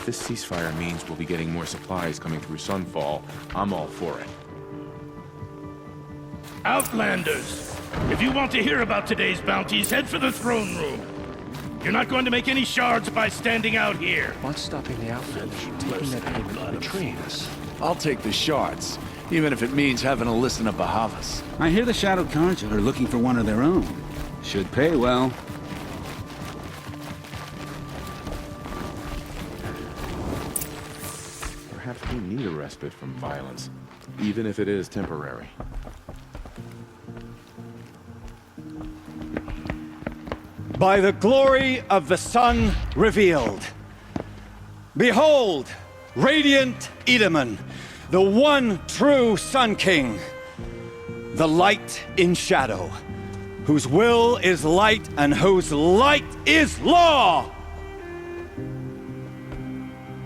If this ceasefire means we'll be getting more supplies coming through Sunfall, I'm all for it. Outlanders! If you want to hear about today's bounties, head for the throne room. You're not going to make any shards by standing out here. What's stopping the Outlanders from taking that payment and betraying us? I'll take the shards, even if it means having to listen to Bahavas. I hear the Shadow Carja are looking for one of their own. Should pay well. Perhaps we need a respite from violence, even if it is temporary. By the glory of the sun revealed. Behold, radiant Edaman, the one true Sun King, the light in shadow, whose will is light and whose light is law!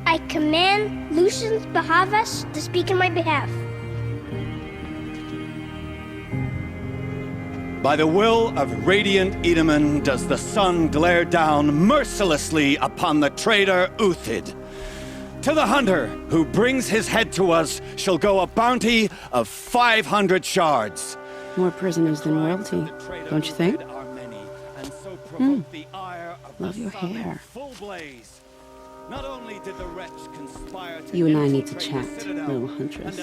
I command Lucius Bahavas to speak in my behalf. By the will of radiant Edaman does the sun glare down mercilessly upon the traitor Uthid. To the hunter who brings his head to us shall go a bounty of 500 shards. More prisoners than royalty, don't you think? Love your hair. You and I need to chat, little huntress.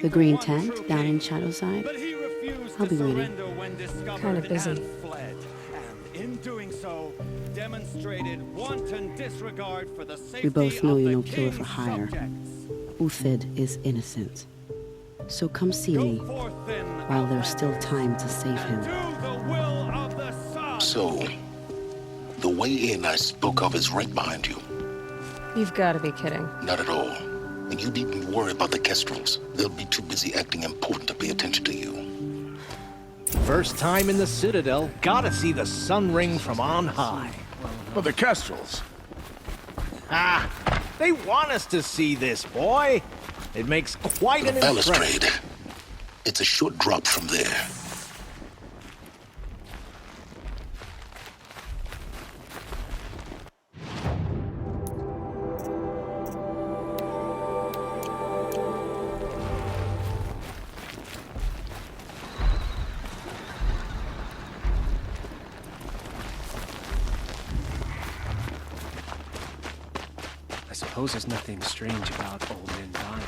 The green tent down in Shadowside. I'll be waiting. Kind of busy. We both know you're no killer for hire. Uthid is innocent. So come see me while there's still time to save him. So, the way in I spoke of is right behind you. You've got to be kidding. Not at all. And you needn't worry about the Kestrels. They'll be too busy acting important to pay attention to you. First time in the Citadel, gotta see the sun ring from on high. But the Kestrels. Ah, they want us to see this, boy. It makes quite an The impression. balustrade. It's a short drop from there. I suppose there's nothing strange about old men dying.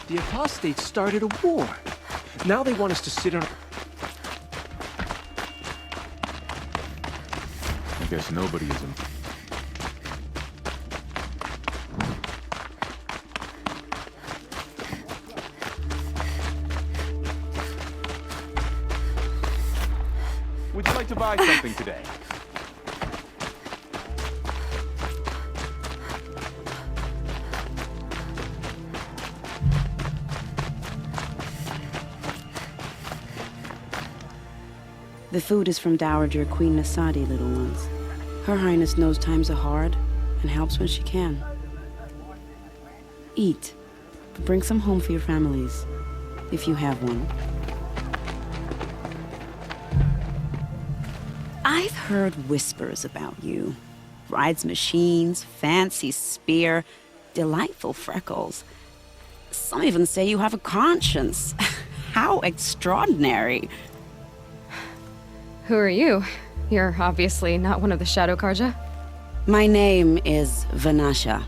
The apostates started a war. Now they want us to sit on... I guess nobody is in. Would you like to buy something today? The food is from Dowager Queen Nasadi, little ones. Her Highness knows times are hard and helps when she can. Eat, but bring some home for your families, if you have one. I've heard whispers about you. Rides machines, fancy spear, delightful freckles. Some even say you have a conscience. How extraordinary. Who are you? You're obviously not one of the Shadow Carja. My name is Vanasha.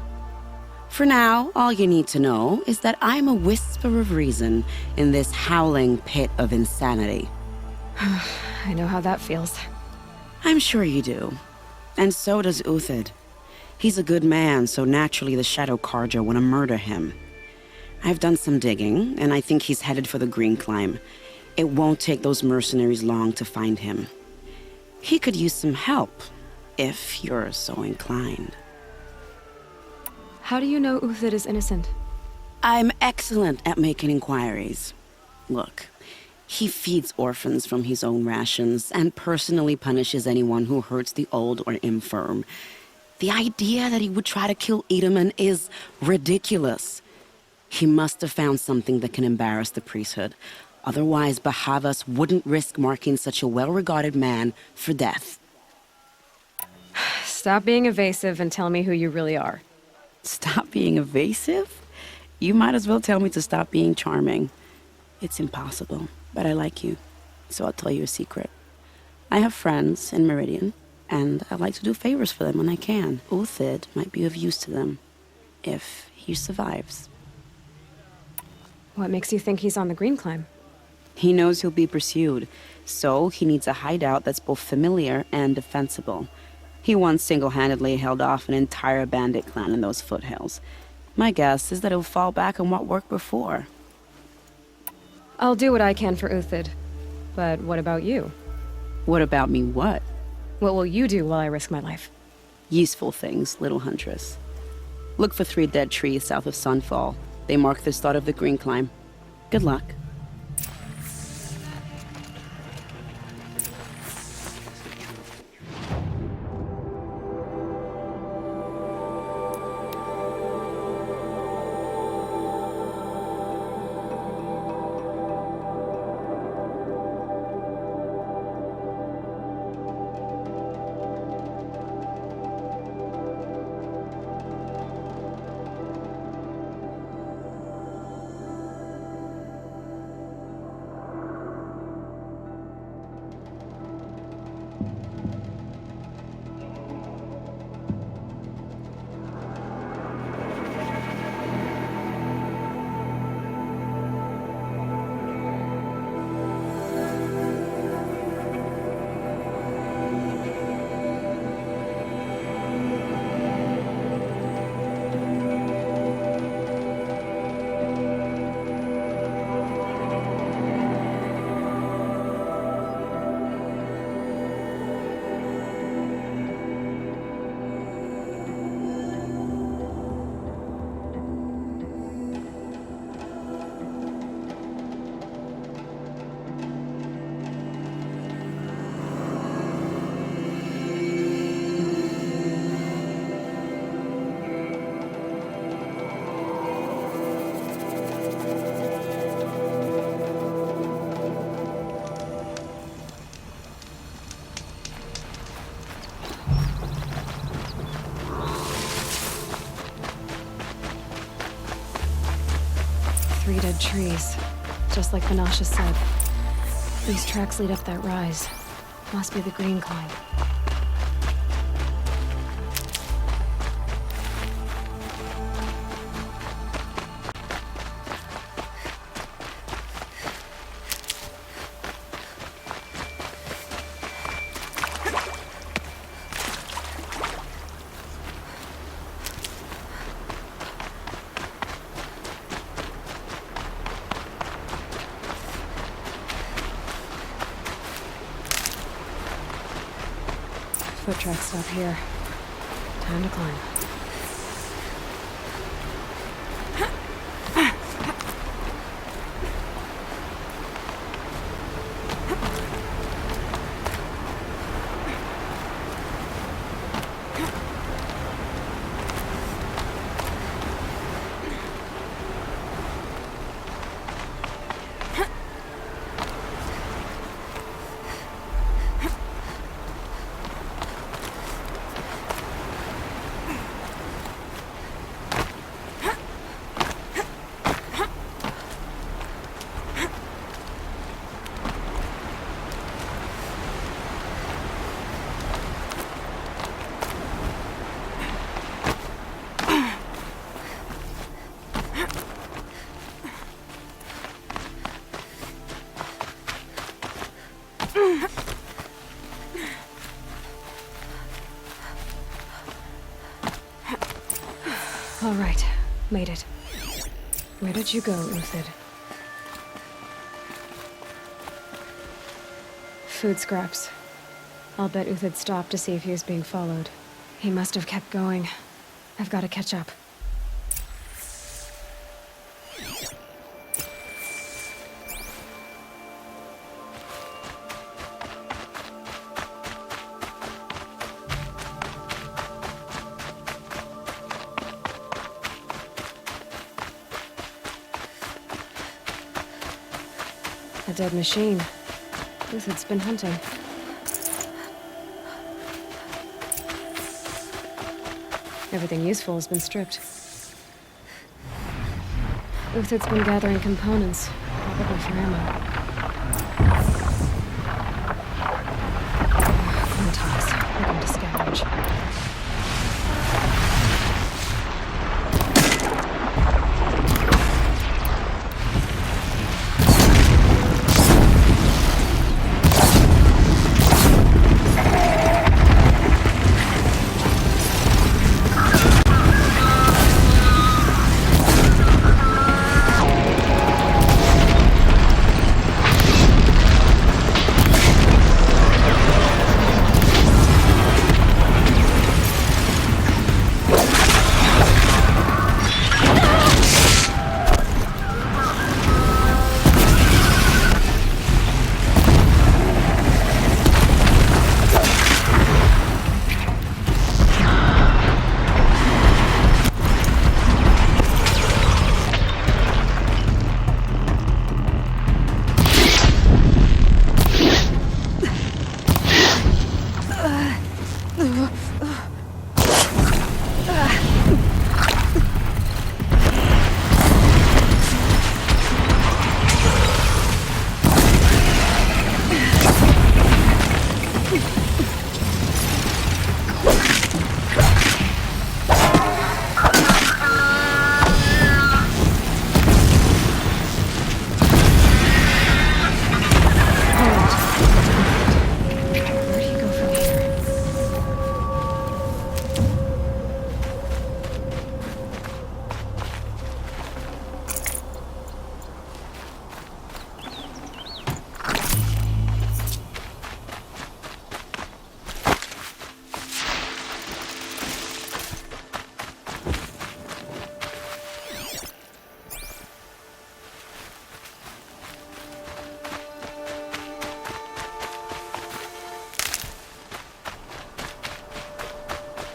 For now, all you need to know is that I'm a whisper of reason in this howling pit of insanity. I know how that feels. I'm sure you do. And so does Uthid. He's a good man, so naturally the Shadow Carja want to murder him. I've done some digging, and I think he's headed for the Green Climb. It won't take those mercenaries long to find him. He could use some help, if you're so inclined. How do you know Uthid is innocent? I'm excellent at making inquiries. Look, he feeds orphans from his own rations and personally punishes anyone who hurts the old or infirm. The idea that he would try to kill Edaman is ridiculous. He must have found something that can embarrass the priesthood. Otherwise, Bahavas wouldn't risk marking such a well-regarded man for death. Stop being evasive and tell me who you really are. Stop being evasive? You might as well tell me to stop being charming. It's impossible, but I like you, so I'll tell you a secret. I have friends in Meridian, and I like to do favors for them when I can. Uthid might be of use to them, if he survives. What makes you think he's on the Green Climb? He knows he'll be pursued, so he needs a hideout that's both familiar and defensible. He once single-handedly held off an entire bandit clan in those foothills. My guess is that he'll fall back on what worked before. I'll do what I can for Uthid. But what about you? What about me what? What will you do while I risk my life? Useful things, little huntress. Look for 3 dead trees south of Sunfall. They mark the start of the Green Climb. Good luck. Three dead trees, just like Banasha said. These tracks lead up that rise. Must be the Green Climb. Foot tracks stop here. Time to climb. All right, made it. Where did you go, Uthid? Food scraps. I'll bet Uthid stopped to see if he was being followed. He must have kept going. I've got to catch up. A dead machine. Uthid's been hunting. Everything useful has been stripped. Uthid's been gathering components, probably for ammo. Photos, looking to scavenge.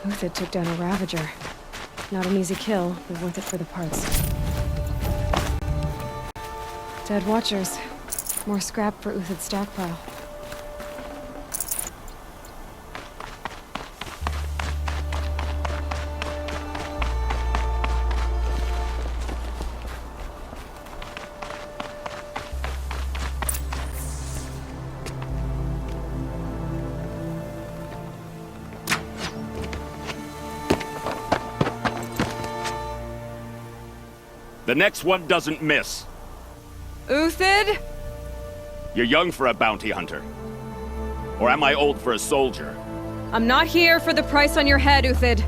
Uthid took down a Ravager. Not an easy kill, but worth it for the parts. Dead Watchers. More scrap for Uthid's stockpile. The next one doesn't miss. Uthid? You're young for a bounty hunter. Or am I old for a soldier? I'm not here for the price on your head, Uthid.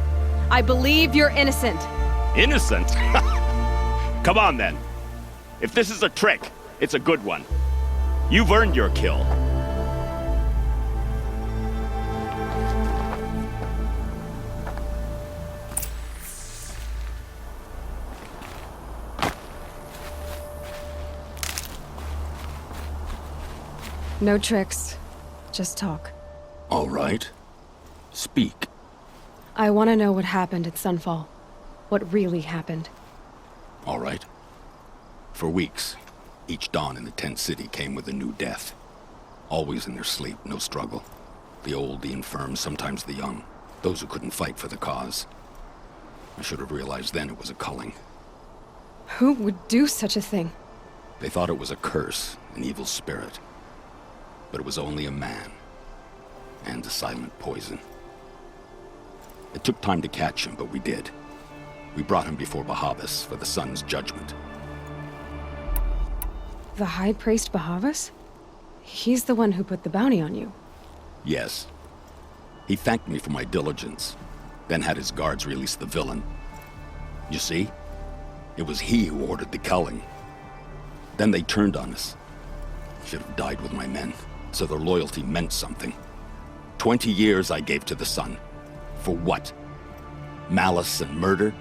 I believe you're innocent. Innocent? Come on, then. If this is a trick, it's a good one. You've earned your kill. No tricks. Just talk. All right. Speak. I want to know what happened at Sunfall. What really happened. All right. For weeks, each dawn in the tent city came with a new death. Always in their sleep, no struggle. The old, the infirm, sometimes the young. Those who couldn't fight for the cause. I should have realized then it was a culling. Who would do such a thing? They thought it was a curse, an evil spirit. But it was only a man. And a silent poison. It took time to catch him, but we did. We brought him before Bahavas for the sun's judgment. The High Priest Bahavas? He's the one who put the bounty on you. Yes. He thanked me for my diligence, then had his guards release the villain. You see? It was he who ordered the culling. Then they turned on us. Should have died with my men, so their loyalty meant something. 20 years I gave to the sun. For what? Malice and murder?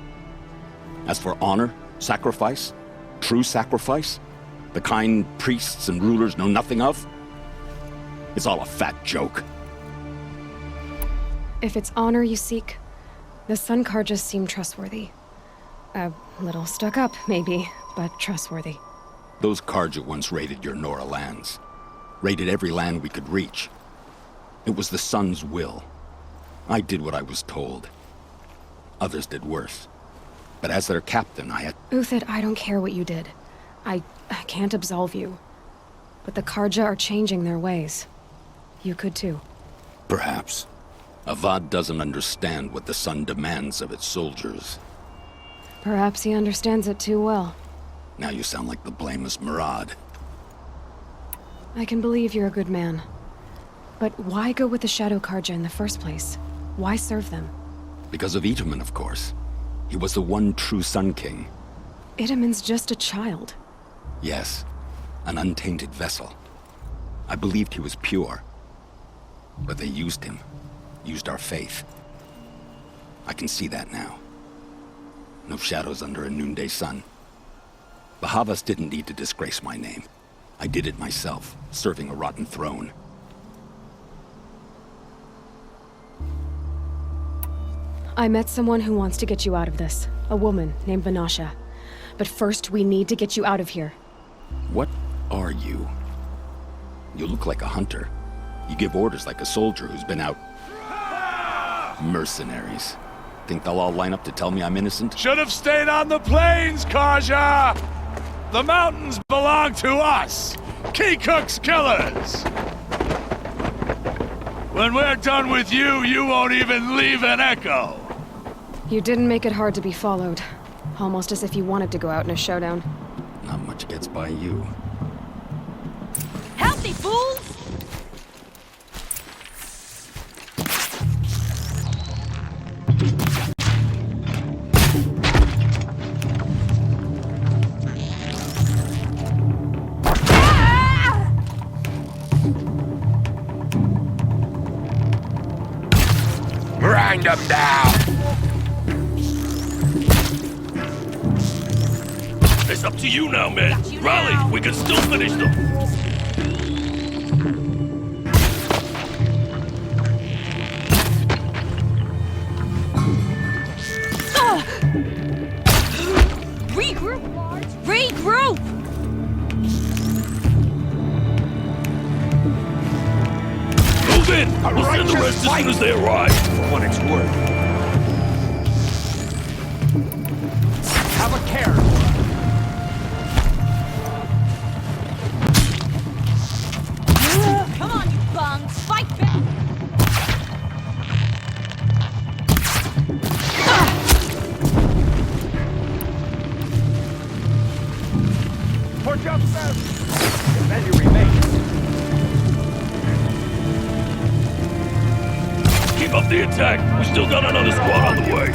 As for honor, sacrifice, true sacrifice, the kind priests and rulers know nothing of? It's all a fat joke. If it's honor you seek, the Sun Karjas seem trustworthy. A little stuck up, maybe, but trustworthy. Those Karja once raided your Nora lands. Raided every land we could reach. It was the Sun's will. I did what I was told. Others did worse. But as their captain, I had... Uthid, I don't care what you did. I can't absolve you. But the Karja are changing their ways. You could too. Perhaps. Avad doesn't understand what the Sun demands of its soldiers. Perhaps he understands it too well. Now you sound like the blameless Murad. I can believe you're a good man. But why go with the Shadow Karja in the first place? Why serve them? Because of Itaman, of course. He was the one true Sun King. Itaman's just a child. Yes, an untainted vessel. I believed he was pure. But they used him. Used our faith. I can see that now. No shadows under a noonday sun. Bahavas didn't need to disgrace my name. I did it myself, serving a rotten throne. I met someone who wants to get you out of this. A woman named Vanasha. But first, we need to get you out of here. What are you? You look like a hunter. You give orders like a soldier who's been out... Mercenaries. Think they'll all line up to tell me I'm innocent? Should have stayed on the plains, Karja! The mountains belong to us! Kikuk's killers! When we're done with you, you won't even leave an echo! You didn't make it hard to be followed. Almost as if you wanted to go out in a showdown. Not much gets by you. Help me, fools! Grind them down! It's up to you now, man. Rally, we can still finish them. Regroup! Regroup! Move in! We'll send the rest as soon as they arrive. For what it's worth. Have a care. Come on, you bungs! Fight back! Torch up fast! And then you remain. Keep up the attack. We still got another squad on the way.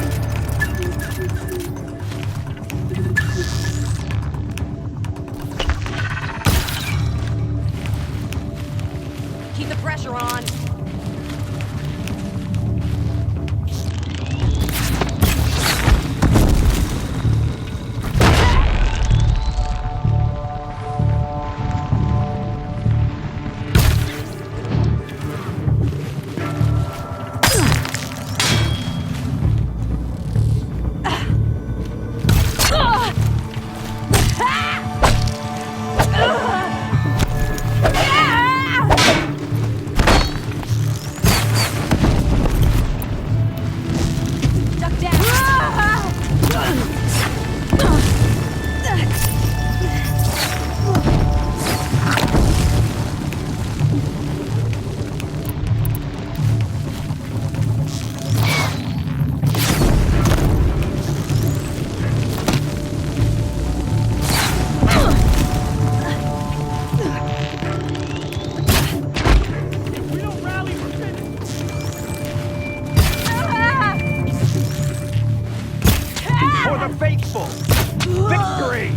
Keep the pressure on! Faithful! Victory!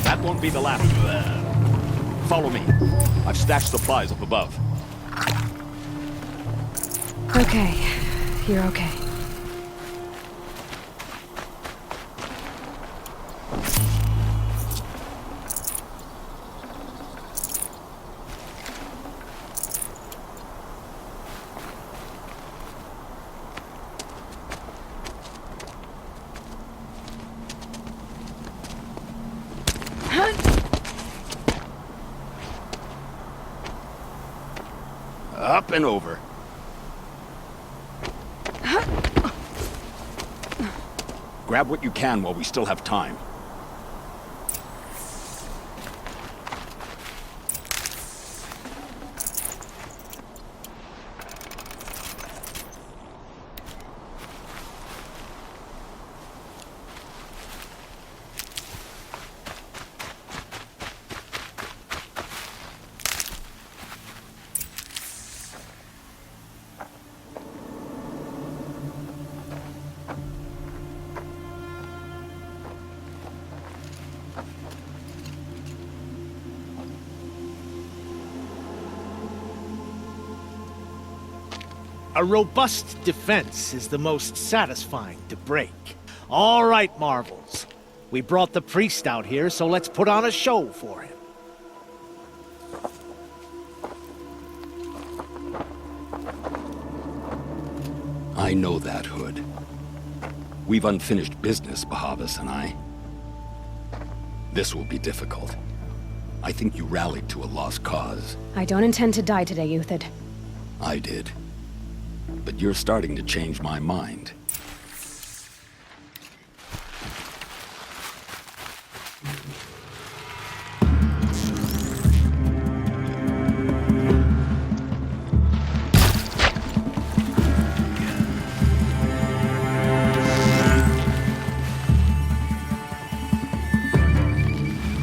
That won't be the last. Follow me. I've stashed supplies up above. Okay. You're okay. up and over. Grab what you can while we still have time. A robust defense is the most satisfying to break. All right, Marvels. We brought the priest out here, so let's put on a show for him. I know that, Hood. We've unfinished business, Bahavas and I. This will be difficult. I think you rallied to a lost cause. I don't intend to die today, Uthid. I did. But you're starting to change my mind.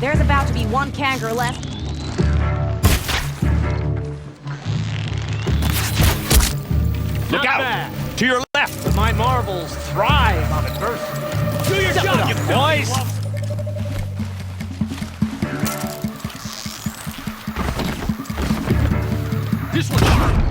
There's about to be one Kanger left. Look out! To your left! My Marvels thrive on adversity. Do your job, you boys! This one!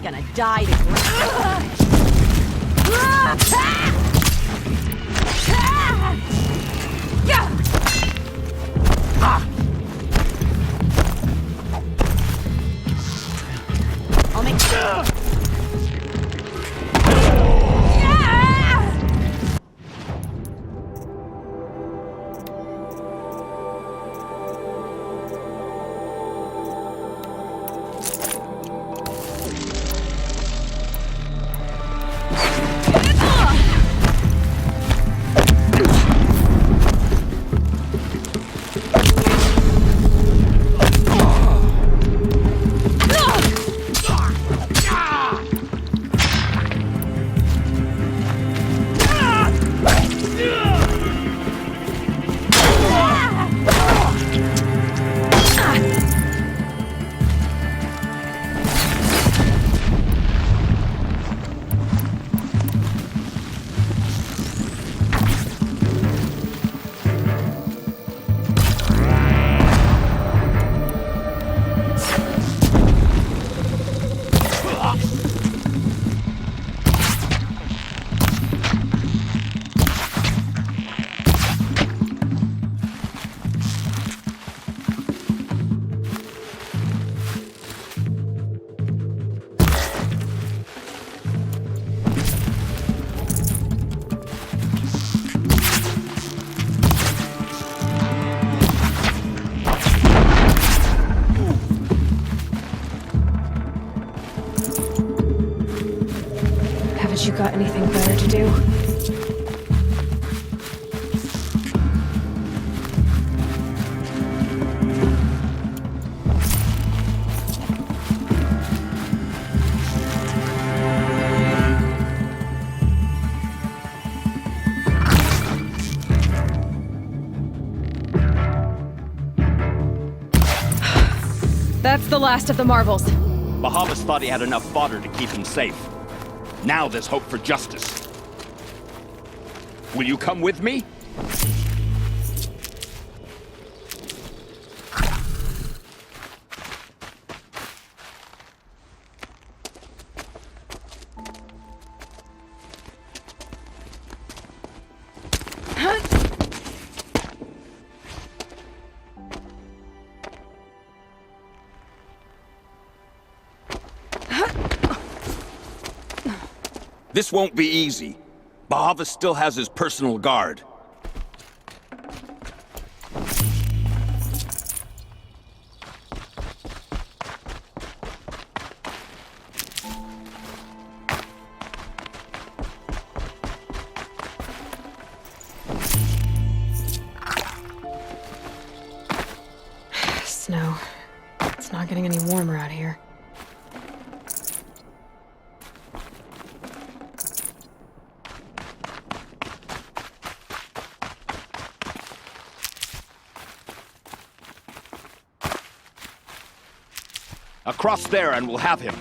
Gonna die to I'll make You got anything better to do? That's the last of the Marvels. Bahavas thought he had enough fodder to keep him safe. Now there's hope for justice. Will you come with me? Huh? This won't be easy. Bahavas still has his personal guard. Snow. It's not getting any warmer out here. Across there and we'll have him.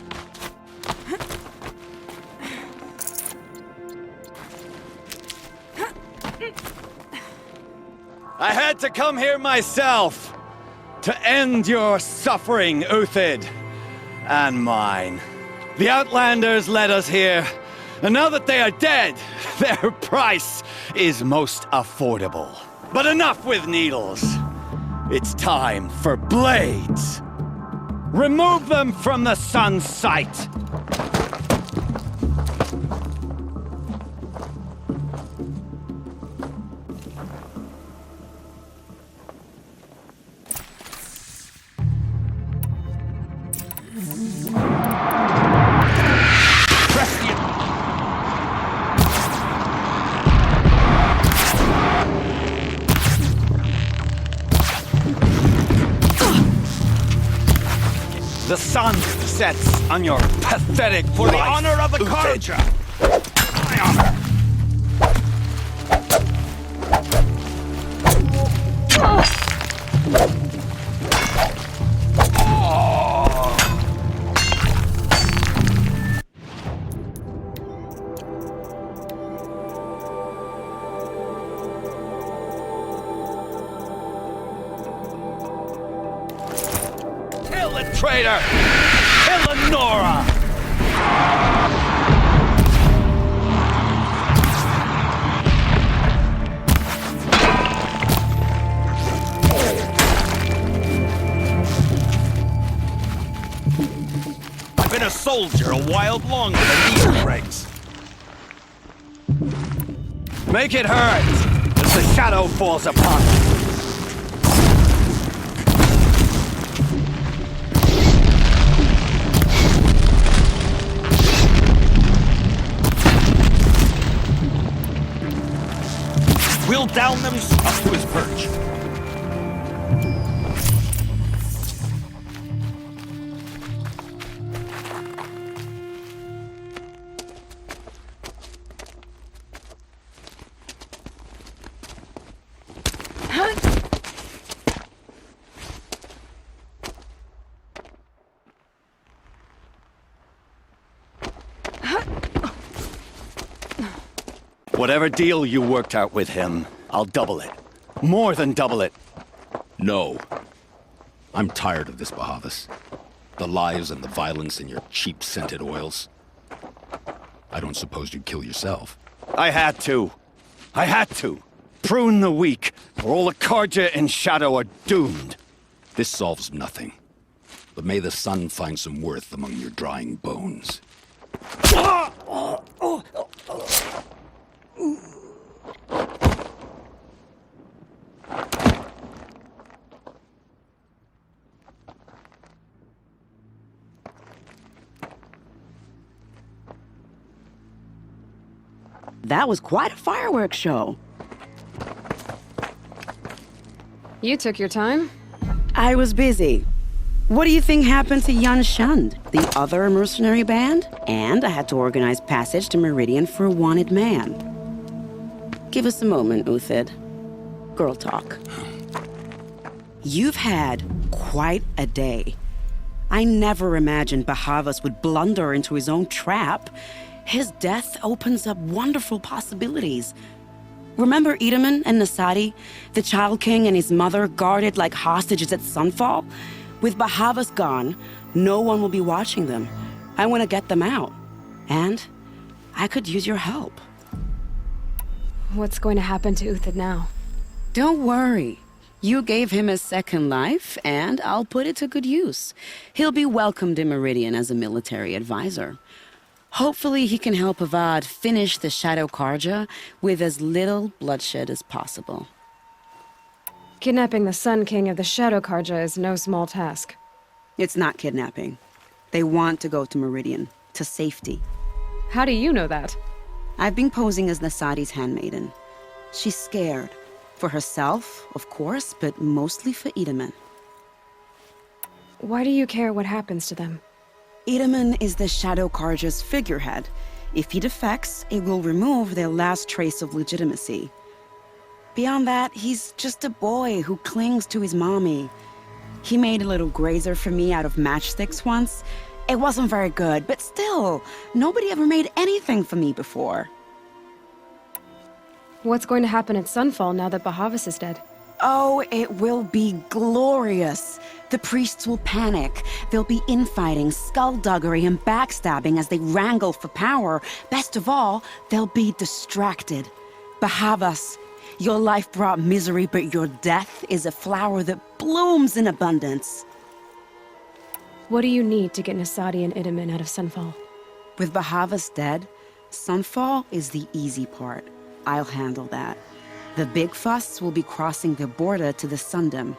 I had to come here myself to end your suffering, Uthid, and mine. The Outlanders led us here, and now that they are dead, their price is most affordable. But enough with needles. It's time for blades. Remove them from the sun's sight. The sun sets on your pathetic For the life, honor of the Uthid. Kharja! My honor! Kill the traitor! Kill Lenora! I've been a soldier a while longer than these dregs. Make it hurt as the shadow falls upon it. We'll down them up to his perch. Whatever deal you worked out with him, I'll double it. More than double it. No. I'm tired of this, Bahavas. The lies and the violence and your cheap scented oils. I don't suppose you'd kill yourself. I had to. I had to. Prune the weak, or all the Kharja in Shadow are doomed. This solves nothing. But may the sun find some worth among your drying bones. That was quite a fireworks show. You took your time? I was busy. What do you think happened to Yan Shund, the other mercenary band? And I had to organize passage to Meridian for a wanted man. Give us a moment, Uthid. Girl talk. You've had quite a day. I never imagined Bahavas would blunder into his own trap. His death opens up wonderful possibilities. Remember Edaman and Nasadi, the Child King and his mother guarded like hostages at Sunfall? With Bahavas gone, no one will be watching them. I want to get them out. And I could use your help. What's going to happen to Uthid now? Don't worry. You gave him a second life, and I'll put it to good use. He'll be welcomed in Meridian as a military advisor. Hopefully he can help Avad finish the Shadow Karja with as little bloodshed as possible. Kidnapping the Sun King of the Shadow Karja is no small task. It's not kidnapping. They want to go to Meridian, to safety. How do you know that? I've been posing as Nasadi's handmaiden. She's scared. For herself, of course, but mostly for Itamen. Why do you care what happens to them? Itamen is the Shadow Karja's figurehead. If he defects, it will remove their last trace of legitimacy. Beyond that, he's just a boy who clings to his mommy. He made a little grazer for me out of matchsticks once. It wasn't very good, but still, nobody ever made anything for me before. What's going to happen at Sunfall now that Bahavas is dead? Oh, it will be glorious. The priests will panic. There'll be infighting, skullduggery, and backstabbing as they wrangle for power. Best of all, they'll be distracted. Bahavas, your life brought misery, but your death is a flower that blooms in abundance. What do you need to get Nasadi and Itamen out of Sunfall? With Bahavas dead, Sunfall is the easy part. I'll handle that. The big fuss will be crossing the border to the Sundom.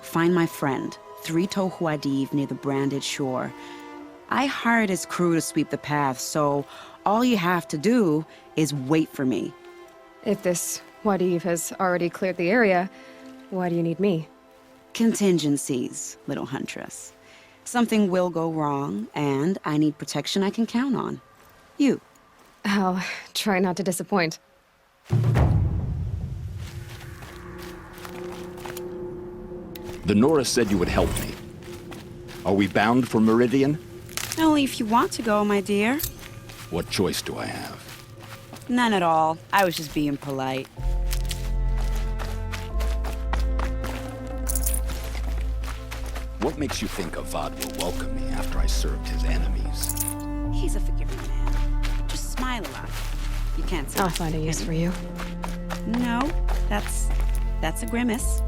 Find my friend, Traitor near the branded shore. I hired his crew to sweep the path, so all you have to do is wait for me. If this Wadiv has already cleared the area, why do you need me? Contingencies, little huntress. Something will go wrong, and I need protection I can count on. You. I'll try not to disappoint. The Nora said you would help me. Are we bound for Meridian? Only if you want to go, my dear. What choice do I have? None at all. I was just being polite. What makes you think Avad will welcome me after I served his enemies? He's a forgiving man. Just smile a lot. You can't say. I'll find a use for you. No, that's a grimace.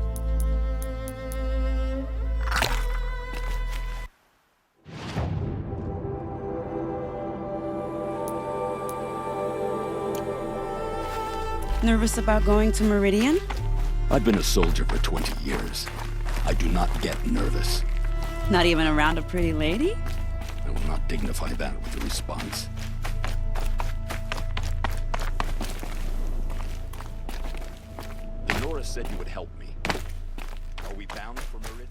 Nervous about going to Meridian? I've been a soldier for 20 years. I do not get nervous. Not even around a pretty lady? I will not dignify that with a response. The Nora said you would help me. Are we bound for Meridian?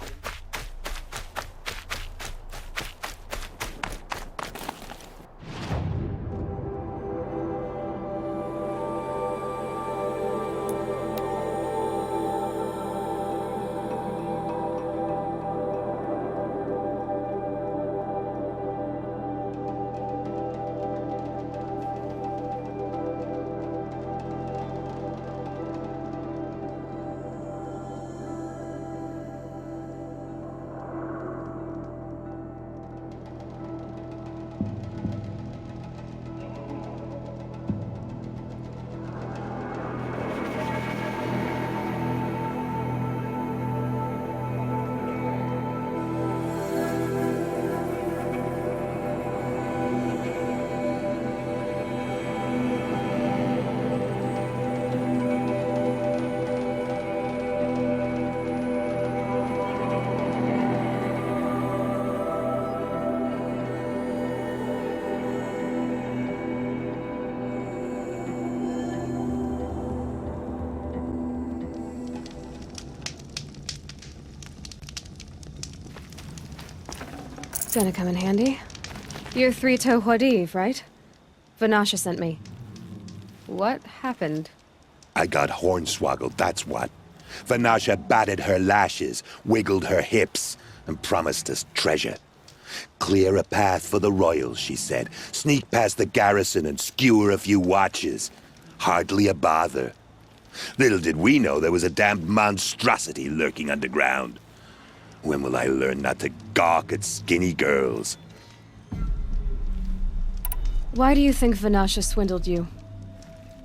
It's gonna come in handy. You're Traitor Wadiv, right? Vanasha sent me. What happened? I got hornswoggled, that's what. Vanasha batted her lashes, wiggled her hips, and promised us treasure. Clear a path for the royals, she said. Sneak past the garrison and skewer a few watches. Hardly a bother. Little did we know there was a damned monstrosity lurking underground. When will I learn not to gawk at skinny girls? Why do you think Vanasha swindled you?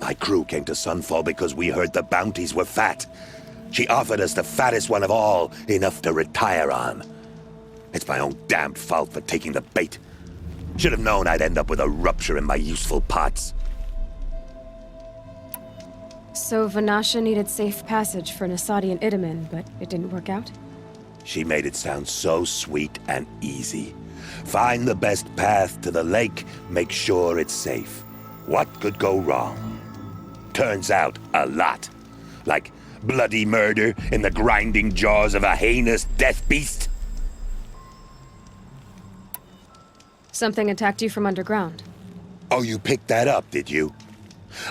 My crew came to Sunfall because we heard the bounties were fat. She offered us the fattest one of all, enough to retire on. It's my own damned fault for taking the bait. Should have known I'd end up with a rupture in my useful parts. So Vanasha needed safe passage for Nasadi and Itamen, but it didn't work out? She made it sound so sweet and easy. Find the best path to the lake, make sure it's safe. What could go wrong? Turns out, a lot. Like bloody murder in the grinding jaws of a heinous death beast. Something attacked you from underground. Oh, you picked that up, did you?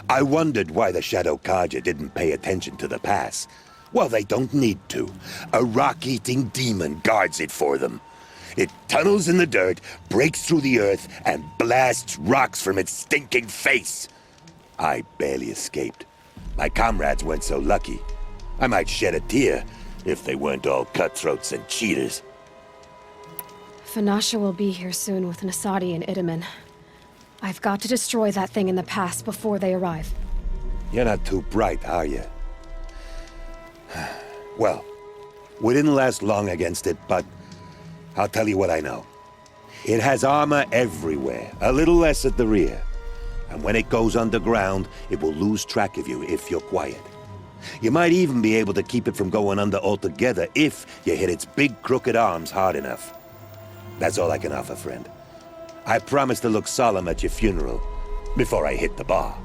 I wondered why the Shadow Carja didn't pay attention to the pass. Well, they don't need to. A rock-eating demon guards it for them. It tunnels in the dirt, breaks through the earth, and blasts rocks from its stinking face. I barely escaped. My comrades weren't so lucky. I might shed a tear if they weren't all cutthroats and cheaters. Vanasha will be here soon with Nasadi and Itamen. I've got to destroy that thing in the pass before they arrive. You're not too bright, are you? Well, we didn't last long against it, but I'll tell you what I know. It has armor everywhere, a little less at the rear. And when it goes underground, it will lose track of you if you're quiet. You might even be able to keep it from going under altogether if you hit its big crooked arms hard enough. That's all I can offer, friend. I promise to look solemn at your funeral before I hit the bar.